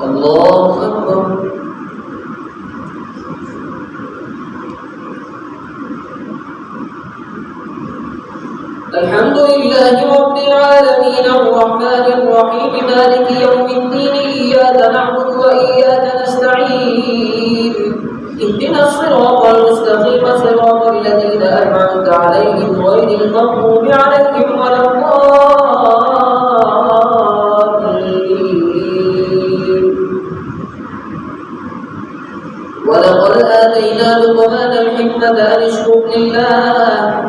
الله أكبر. الحمد لله رب العالمين الرحمن الرحيم مالك يوم الدين إياك نعبد وإياك نستعين اهدنا الصراط المستقيم صراط الذين أنعمت عليهم غير المغضوب عليهم ولا الضالين. ولقد آتينا لقمان الحكمة أن اشكر لله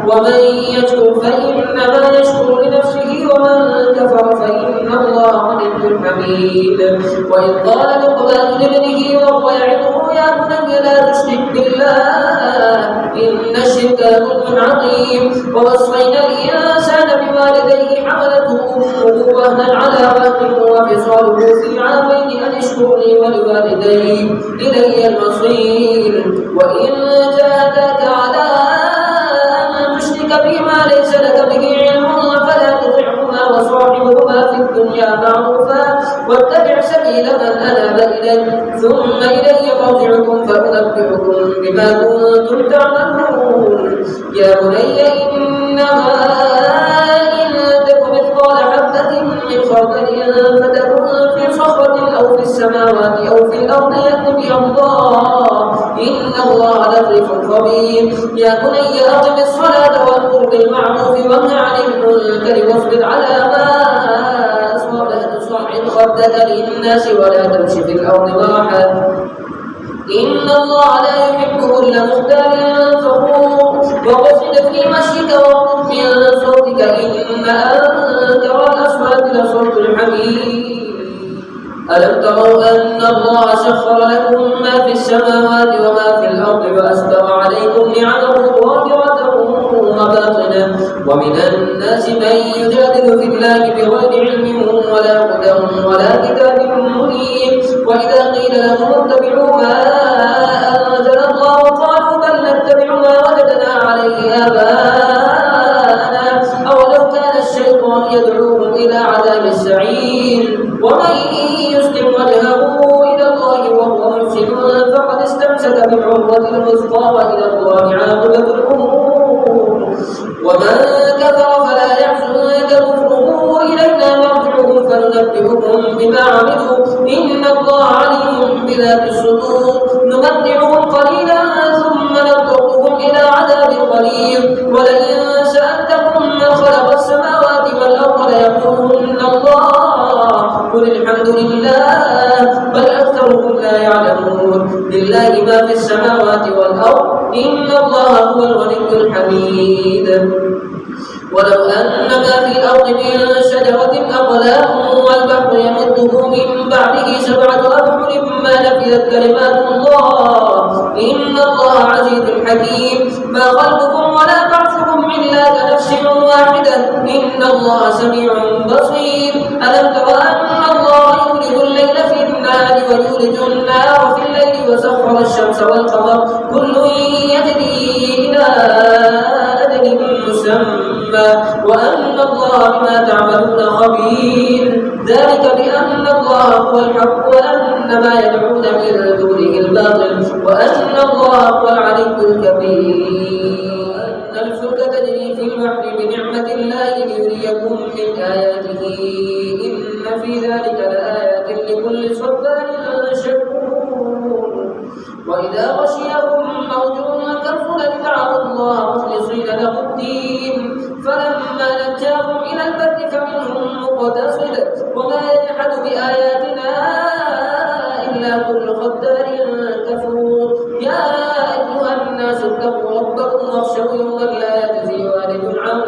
ومن يشكر فإنما يشكر لنفسه ومن كفر فإن الله غني حميد. وإذ قال لقمان لابنه وهو يعظه يا بني لا تشرك بالله إن الشرك لظلم عظيم. ووصينا الإنسان بوالديه حملته أمه وهنا على وهن وفصاله في عامين أن اشكر لي ولوالديك إلي المصير. وإن جاهداك على أن تشرك بما ليس لك به علم فلا تطعهما وصاحبهما في الدنيا معروفا واتبع سبيل من أناب إلي ثم إلي مرجعكم فأنبئكم بما كنتم تعملون. يا بني إنما إن تك مثقال حبة من خردل فتكن في صخرة أو في السماوات أو في الأرض يأت بها الله إن الله لطيف خبير. يا بني أقم الصلاة وأمر بالمعروف وانه عن المنكر واصبر على ما أصاب ولا تصعد خدك للناس ولا تمشي في الأرض مرحا إن الله لا يحب كل مختال فخور. وقصد في مشيك واغضض من صوتك إن أنكر الأصوات لصوت الحميد. ألم تروا أن الله سخر لكم ما في السماوات وما في الأرض وأسبغ عليكم نعمه ظاهرة وباطنة ومن الناس من يجادل في الله بغير علم ولا هدى ولا كتاب منير. وإذا قيل لهم اتبعوا ما أنزل الله قالوا بل نتبع ما وجدنا عليه آباءنا أولو كان الشيطان يدعوهم إلى عذاب السعير. ومن يسلم وجهه إلى الله وهو محسن فقد استمسك بالعروة الوثقى وإلى الله عاقبة الأمور. ومن كفر فلا يحزنك كفره إلينا مرجعهم فننبئهم بما عملوا إن الله عليم بذات الصدور. نمتعهم قليلا ثم نضطرهم إلى عذاب قريب. ولئن سألتهم من خلق السماوات والأرض ليقولن الله قل الحمد لله بل أكثرهم لا يعلمون. لله ما في السماوات والأرض إن الله هو الغني الحميد. ولو أن ما في الأرض من شجرة أقلام والبحر يمده من بعده سبعة أبحر ما نفذت كلمات الله إن الله عزيز حكيم. ما خلقكم ولا بعثكم إلا كنفس واحدة إن الله سميع بصير. ألم تر أن الله يولج الليل في النهار ويولج النهار في الليل وسخر الشمس والقمر كل يجري إلى أجل مسمى وأن الله بما تعملون خبير. ذلك بأن الله هو الحق وأن ما يدعون من دونه الباطل وأن الله هو العلي الكبير. أن الفلك تجري في البحر بنعمة الله ليريكم من آياته إن في ذلك لآيات لكل صبار شكور. وإذا غشيهم موج كالظلل دعوا الله مخلصين له الدين فلما نجاهم إلى البر فمنهم مقتصد وما يجحد بآياتنا إلا كل ختار كفور. يا أيها الناس اتقوا ربكم واخشوا يوما لا يجزي والد عن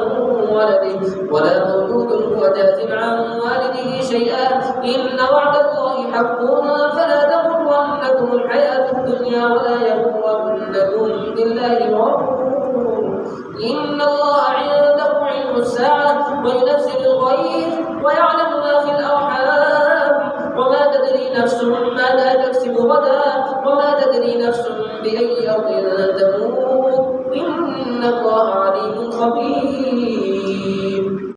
ولده ولا مولود هو جاز عن والده شيئا إن وعد الله حق فلا تغرنكم الحياة الدنيا ولا يغرنكم بالله الغرور. إن الله عنده علم الساعة وينزل الغيث ويعلم ما في الأرحام وما تدري نفس ماذا تكسب غدا وما تدري نفس بأي أرض تموت إن الله عليم خبير.